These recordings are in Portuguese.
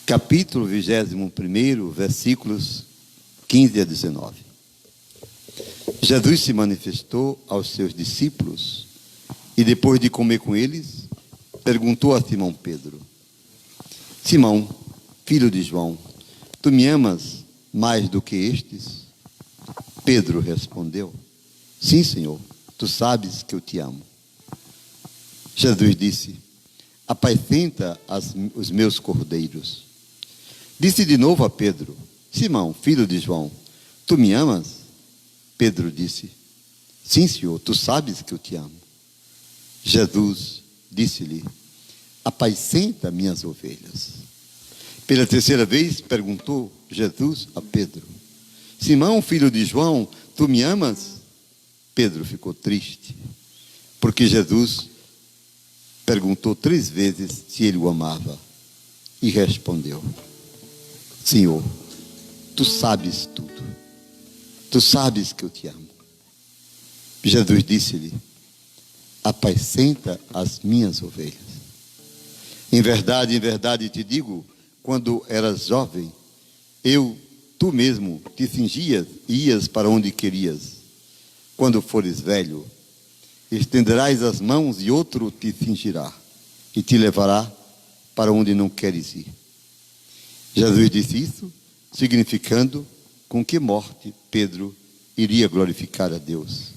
capítulo 21, versículos 15 a 19. Jesus se manifestou aos seus discípulos e, depois de comer com eles, perguntou a Simão Pedro: Simão, filho de João, tu me amas mais do que estes? Pedro respondeu: Sim, Senhor, tu sabes que eu te amo. Jesus disse: Apacenta os meus cordeiros. Disse de novo a Pedro: Simão, filho de João, tu me amas? Pedro disse: Sim, Senhor, tu sabes que eu te amo. Jesus disse-lhe: Apacenta minhas ovelhas. Pela terceira vez perguntou Jesus a Pedro: Simão, filho de João, tu me amas? Pedro ficou triste, porque Jesus perguntou 3 vezes se ele o amava. E respondeu: Senhor, tu sabes tudo. Tu sabes que eu te amo. Jesus disse-lhe: Apacenta as minhas ovelhas. Em verdade te digo, quando eras jovem, tu mesmo te cingias e ias para onde querias. Quando fores velho, estenderás as mãos e outro te cingirá e te levará para onde não queres ir. Jesus disse isso, significando com que morte Pedro iria glorificar a Deus.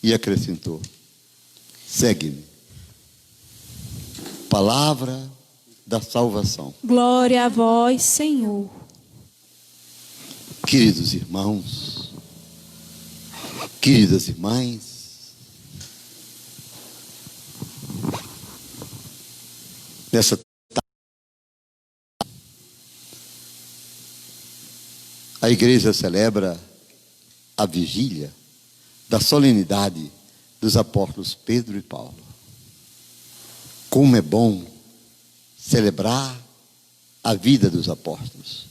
E acrescentou: segue-me. Palavra da salvação. Glória a vós, Senhor. Queridos irmãos, queridas irmãs, nessa a igreja celebra a vigília da solenidade dos apóstolos Pedro e Paulo. Como é bom celebrar a vida dos apóstolos,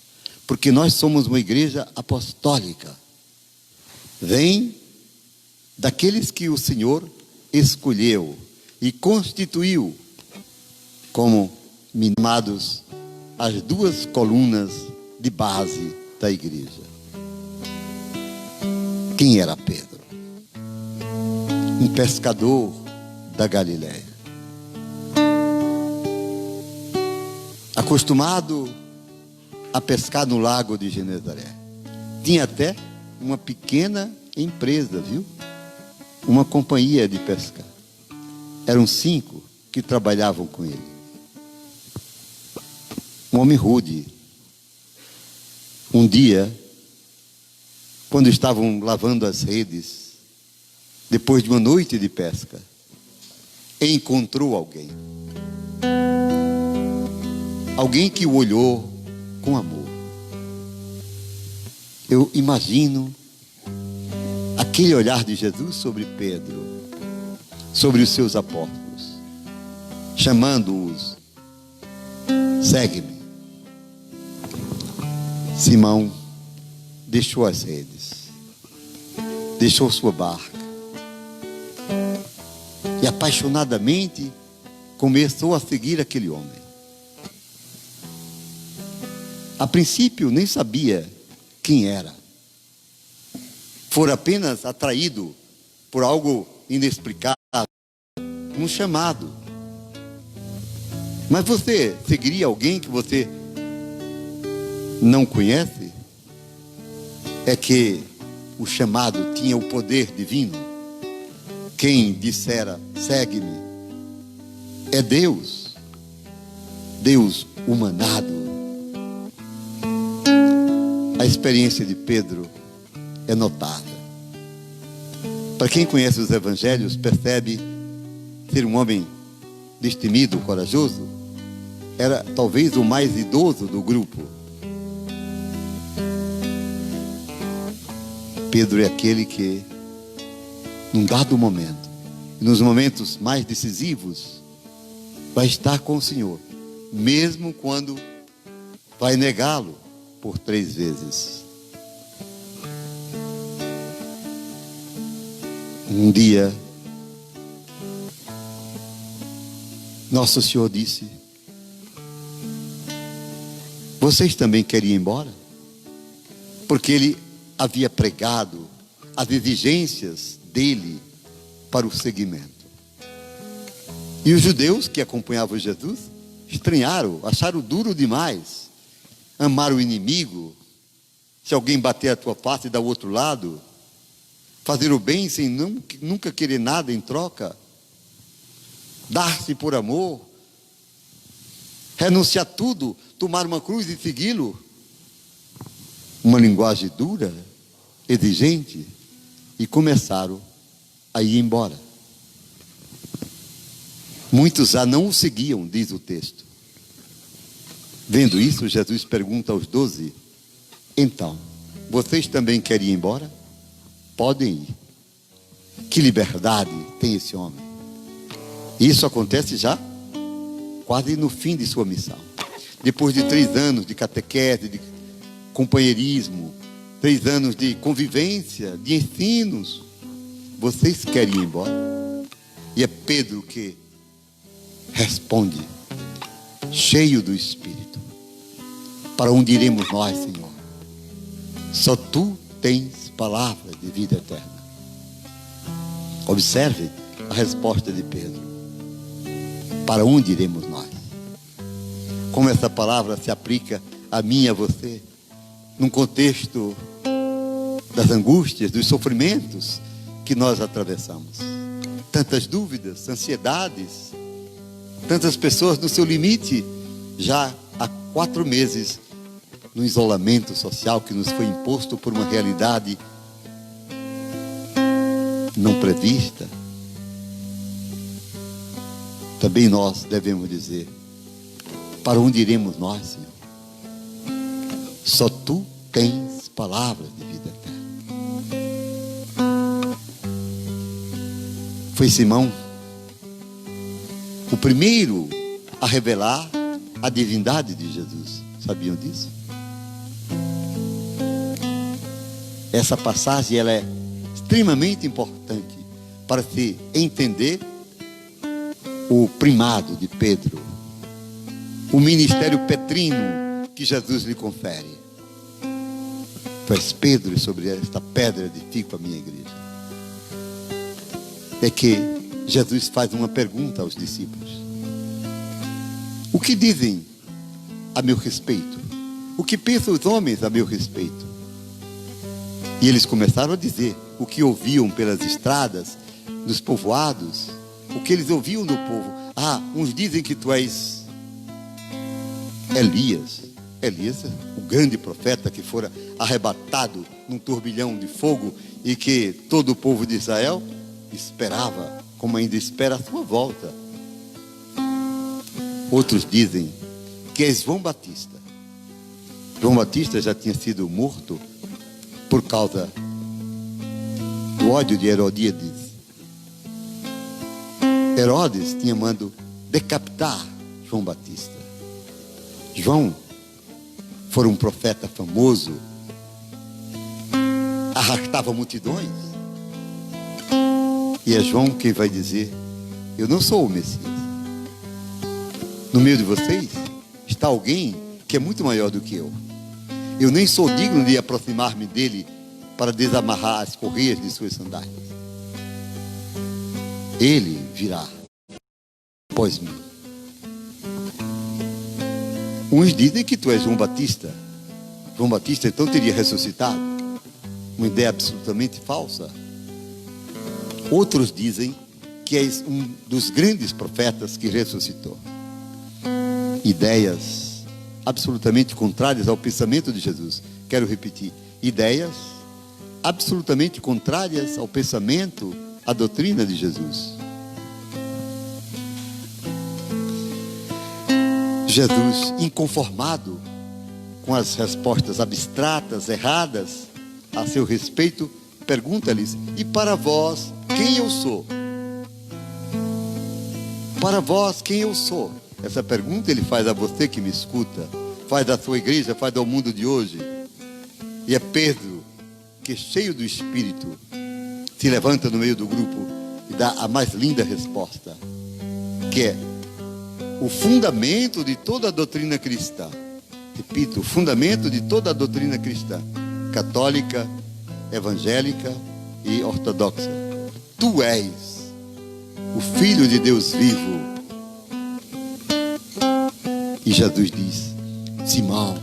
porque nós somos uma igreja apostólica. Vem daqueles que o Senhor escolheu e constituiu como chamados as 2 colunas de base da igreja. Quem era Pedro? Um pescador da Galileia, acostumado a pescar no lago de Genezaré. Tinha até uma pequena empresa, viu? Uma companhia de pesca. Eram 5 que trabalhavam com ele. Um homem rude. Um dia, quando estavam lavando as redes, depois de uma noite de pesca, encontrou alguém. Alguém que o olhou com amor. Eu imagino aquele olhar de Jesus sobre Pedro, sobre os seus apóstolos, chamando-os: segue-me. Simão deixou as redes, deixou sua barca e apaixonadamente começou a seguir aquele homem. A princípio nem sabia quem era. Fora apenas atraído por algo inexplicável, um chamado. Mas você seguiria alguém que você não conhece? É que o chamado tinha o poder divino. Quem dissera segue-me é Deus, Deus humanado. A experiência de Pedro é notável. Para quem conhece os evangelhos, percebe ser um homem destemido, corajoso. Era talvez o mais idoso do grupo. Pedro é aquele que, num dado momento, nos momentos mais decisivos, vai estar com o Senhor, mesmo quando vai negá-lo por 3 vezes. Um dia, Nosso Senhor disse: Vocês também querem ir embora? Porque ele havia pregado as exigências dele para o seguimento. E os judeus que acompanhavam Jesus estranharam, acharam duro demais. Amar o inimigo, se alguém bater a tua face e dar o outro lado, fazer o bem sem nunca querer nada em troca, dar-se por amor, renunciar tudo, tomar uma cruz e segui-lo. Uma linguagem dura, exigente, e começaram a ir embora. Muitos já não o seguiam, diz o texto. Vendo isso, Jesus pergunta aos 12: então, vocês também querem ir embora? Podem ir. Que liberdade tem esse homem. Isso acontece já quase no fim de sua missão. Depois de 3 anos de catequese, de companheirismo, 3 anos de convivência, de ensinos, vocês querem ir embora? E é Pedro que responde, cheio do Espírito: para onde iremos nós, Senhor? Só tu tens palavras de vida eterna. Observe a resposta de Pedro: para onde iremos nós? Como essa palavra se aplica a mim e a você, num contexto das angústias, dos sofrimentos que nós atravessamos. Tantas dúvidas, ansiedades, tantas pessoas no seu limite, já há 4 meses, no isolamento social que nos foi imposto por uma realidade não prevista. Também nós devemos dizer: para onde iremos nós, Senhor? Só tu tens palavras de vida eterna. Foi Simão o primeiro a revelar a divindade de Jesus. Sabiam disso? Essa passagem ela é extremamente importante para se entender o primado de Pedro, o ministério petrino que Jesus lhe confere. Tu és Pedro, e sobre esta pedra edifico a minha igreja. É que Jesus faz uma pergunta aos discípulos: o que dizem a meu respeito? O que pensam os homens a meu respeito? E eles começaram a dizer o que ouviam pelas estradas, nos povoados, o que eles ouviam do povo. Uns dizem que tu és Elias. Elias, o grande profeta que fora arrebatado num turbilhão de fogo e que todo o povo de Israel esperava, como ainda espera, a sua volta. Outros dizem que és João Batista. João Batista já tinha sido morto por causa do ódio de Herodíades. Herodes tinha mandado decapitar João Batista. João foi um profeta famoso, arrastava multidões. E é João quem vai dizer: eu não sou o Messias. No meio de vocês está alguém que é muito maior do que eu. Eu nem sou digno de aproximar-me dele para desamarrar as correias de suas sandálias. Ele virá após mim. Uns dizem que tu és João Batista. João Batista então teria ressuscitado. Uma ideia absolutamente falsa. Outros dizem que és um dos grandes profetas que ressuscitou. Ideias absolutamente contrárias ao pensamento de Jesus. Quero repetir: ideias absolutamente contrárias ao pensamento, à doutrina de Jesus. Jesus, inconformado com as respostas abstratas, erradas a seu respeito, pergunta-lhes: e para vós, quem eu sou? Para vós, quem eu sou? Essa pergunta ele faz a você que me escuta, faz à sua igreja, faz ao mundo de hoje. E é Pedro que, cheio do Espírito, se levanta no meio do grupo e dá a mais linda resposta, que é o fundamento de toda a doutrina cristã. Repito, o fundamento de toda a doutrina cristã, católica, evangélica e ortodoxa. Tu és o Filho de Deus vivo. E Jesus diz: Simão,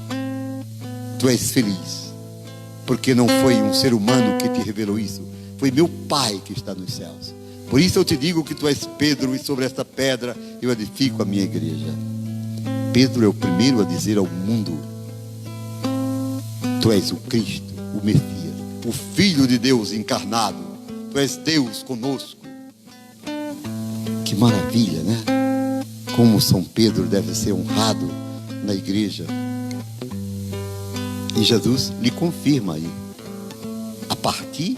tu és feliz, porque não foi um ser humano que te revelou isso, foi meu Pai que está nos céus. Por isso eu te digo que tu és Pedro, e sobre esta pedra eu edifico a minha igreja. Pedro é o primeiro a dizer ao mundo: tu és o Cristo, o Messias, o Filho de Deus encarnado. Tu és Deus conosco. Que maravilha, né? Como São Pedro deve ser honrado na igreja. E Jesus lhe confirma aí, a partir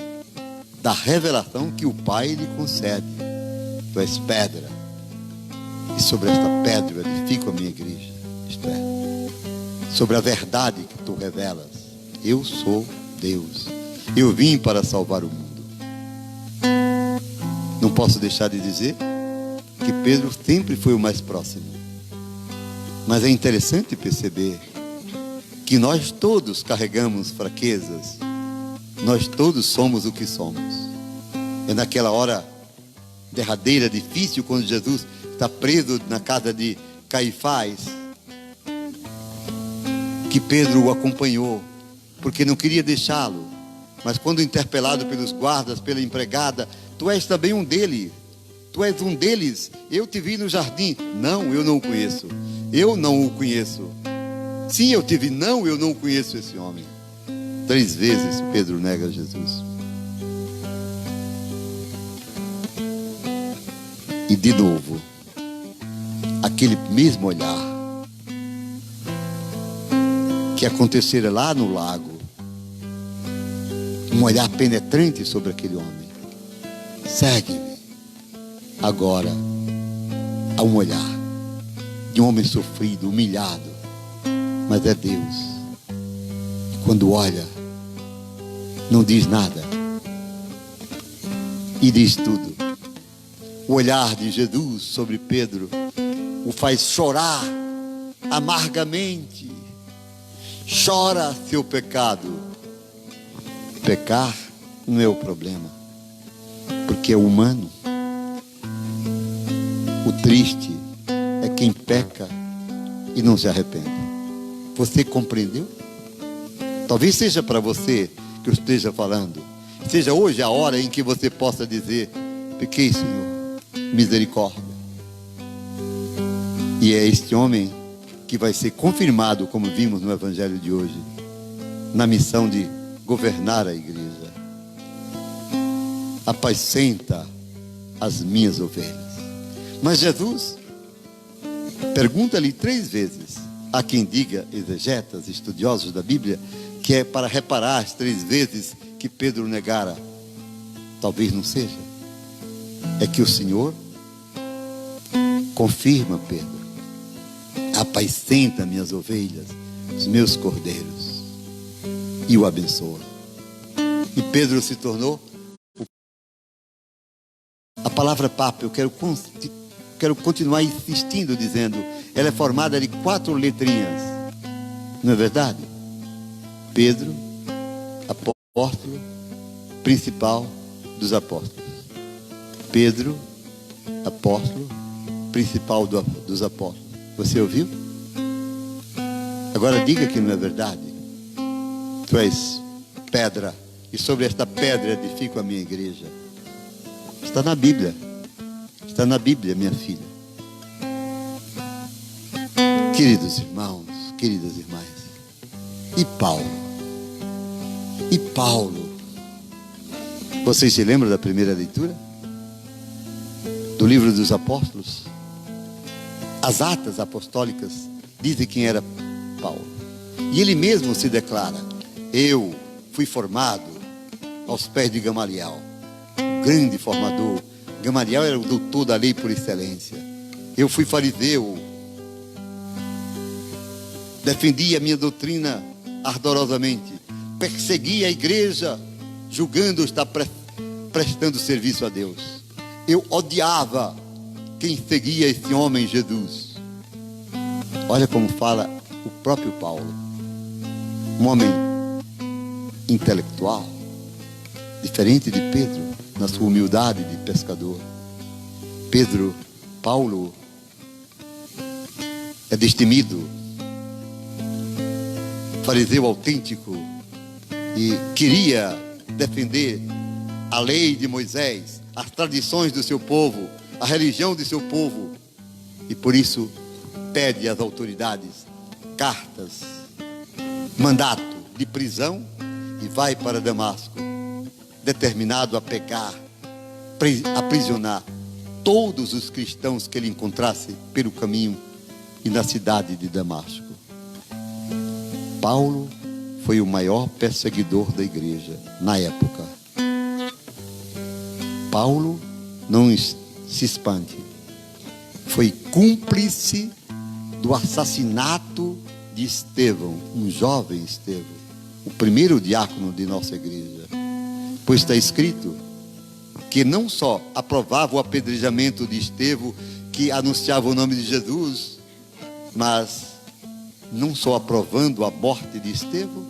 da revelação que o Pai lhe concede: tu és pedra, e sobre esta pedra eu edifico a minha igreja. Isto é, sobre a verdade que tu revelas: eu sou Deus, eu vim para salvar o mundo. Não posso deixar de dizer que Pedro sempre foi o mais próximo. Mas é interessante perceber que nós todos carregamos fraquezas. Nós todos somos o que somos. É naquela hora derradeira, difícil, quando Jesus está preso na casa de Caifás, que Pedro o acompanhou, porque não queria deixá-lo. Mas quando interpelado pelos guardas, pela empregada: tu és também um deles. Tu és um deles. Eu te vi no jardim. Não, eu não o conheço. Eu não o conheço. Sim, eu te vi. Não, eu não conheço esse homem. 3 vezes Pedro nega Jesus. E de novo, aquele mesmo olhar que acontecera lá no lago, um olhar penetrante sobre aquele homem. Segue-me. Agora, há um olhar de um homem sofrido, humilhado, mas é Deus. Quando olha, não diz nada e diz tudo. O olhar de Jesus sobre Pedro o faz chorar amargamente. Chora seu pecado. Pecar não é o problema, porque é humano. O triste é quem peca e não se arrepende. Você compreendeu? Talvez seja para você que eu esteja falando. Seja hoje a hora em que você possa dizer: pequei, Senhor, misericórdia. E é este homem que vai ser confirmado, como vimos no Evangelho de hoje, na missão de governar a igreja. Apacenta as minhas ovelhas. Mas Jesus pergunta-lhe 3 vezes. Há quem diga, exegetas, estudiosos da Bíblia, que é para reparar as 3 vezes que Pedro negara. Talvez não seja. É que o Senhor confirma Pedro: apacenta minhas ovelhas, os meus cordeiros, e o abençoa. E Pedro se tornou a palavra Papa. Eu quero continuar insistindo, dizendo, ela é formada de 4 letrinhas, não é verdade? Pedro, apóstolo, principal dos apóstolos. Pedro, apóstolo, principal dos apóstolos. Você ouviu? Agora diga que não é verdade. Tu és pedra, e sobre esta pedra edifico a minha igreja. Está na Bíblia. Está na Bíblia, minha filha. Queridos irmãos, queridas irmãs. E Paulo? E Paulo? Vocês se lembram da primeira leitura? Do livro dos apóstolos? As atas apostólicas dizem quem era Paulo. E ele mesmo se declara: eu fui formado aos pés de Gamaliel, grande formador. Gamaliel era o doutor da lei por excelência. Eu fui fariseu, defendi a minha doutrina ardorosamente, persegui a igreja, julgando estar prestando serviço a Deus. Eu odiava quem seguia esse homem Jesus. Olha como fala o próprio Paulo, um homem intelectual, diferente de Pedro, na sua humildade de pescador. Paulo é destemido, fariseu autêntico, e queria defender a lei de Moisés, as tradições do seu povo, a religião de seu povo, e por isso pede às autoridades cartas, mandato de prisão, e vai para Damasco, determinado a pegar, aprisionar todos os cristãos que ele encontrasse pelo caminho e na cidade de Damasco. Paulo foi o maior perseguidor da igreja na época. Paulo, não se espante, foi cúmplice do assassinato de Estevão, um jovem Estevão, o primeiro diácono de nossa igreja. Pois está escrito que não só aprovava o apedrejamento de Estevão, que anunciava o nome de Jesus, mas não só aprovando a morte de Estevão,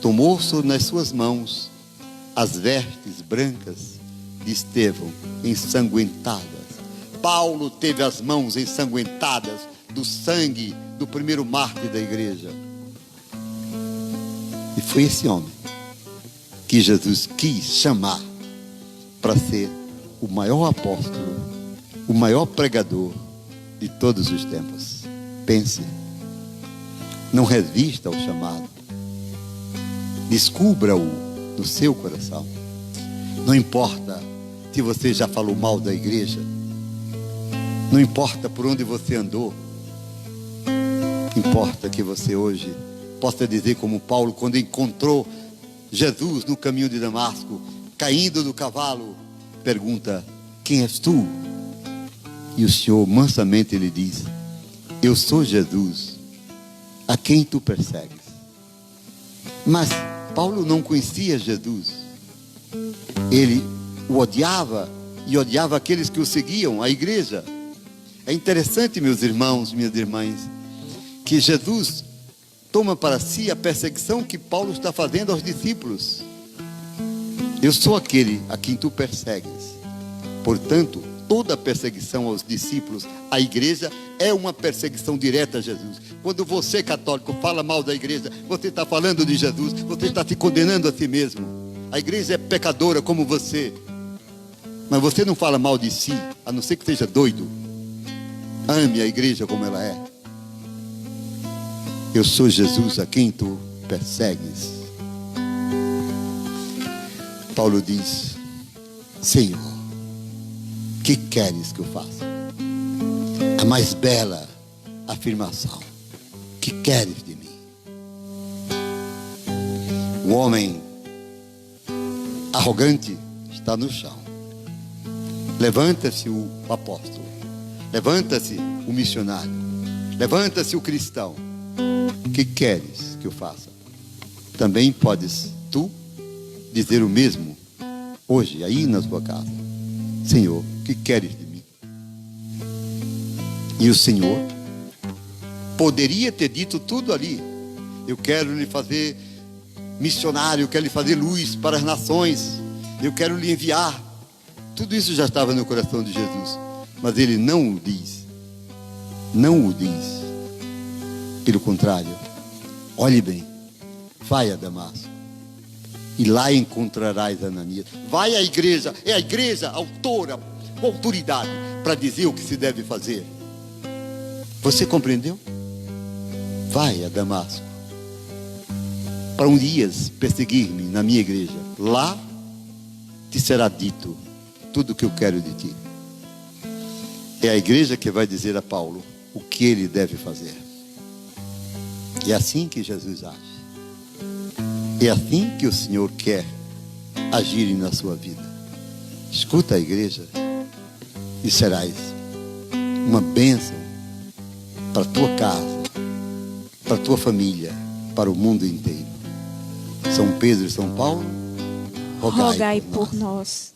tomou nas suas mãos as vestes brancas de Estevão, ensanguentadas. Paulo teve as mãos ensanguentadas do sangue do primeiro mártir da igreja. E foi esse homem que Jesus quis chamar para ser o maior apóstolo, o maior pregador de todos os tempos. Pense, não resista ao chamado, descubra-o no seu coração. Não importa se você já falou mal da igreja, não importa por onde você andou, importa que você hoje possa dizer como Paulo, quando encontrou Jesus no caminho de Damasco, caindo do cavalo, pergunta: quem és tu? E o Senhor mansamente lhe diz: eu sou Jesus, a quem tu persegues. Mas Paulo não conhecia Jesus. Ele o odiava e odiava aqueles que o seguiam, a igreja. É interessante, meus irmãos, minhas irmãs, que Jesus toma para si a perseguição que Paulo está fazendo aos discípulos. Eu sou aquele a quem tu persegues. Portanto, toda perseguição aos discípulos, à igreja, é uma perseguição direta a Jesus. Quando você, católico, fala mal da igreja, você está falando de Jesus, você está se condenando a si mesmo. A igreja é pecadora como você, mas você não fala mal de si, a não ser que seja doido. Ame a igreja como ela é. Eu sou Jesus a quem tu persegues. Paulo diz: Senhor, que queres que eu faça? A mais bela afirmação: que queres de mim? O homem arrogante está no chão. Levanta-se o apóstolo, levanta-se o missionário, levanta-se o cristão. Que queres que eu faça? Também podes tu dizer o mesmo hoje, aí na sua casa: Senhor, que queres de mim? E o Senhor poderia ter dito tudo ali: eu quero lhe fazer missionário, eu quero lhe fazer luz para as nações, eu quero lhe enviar. Tudo isso já estava no coração de Jesus, mas ele não o diz. Não o diz. Pelo contrário, olhe bem, vai a Damasco e lá encontrarás Ananias. Vai à igreja, é a igreja autora, com autoridade para dizer o que se deve fazer. Você compreendeu? Vai a Damasco para um dia perseguir-me na minha igreja. Lá te será dito tudo o que eu quero de ti. É a igreja que vai dizer a Paulo o que ele deve fazer. É assim que Jesus age. É assim que o Senhor quer agir na sua vida. Escuta a igreja e serás uma bênção para a tua casa, para a tua família, para o mundo inteiro. São Pedro e São Paulo, rogai Rogai por nós. por nós.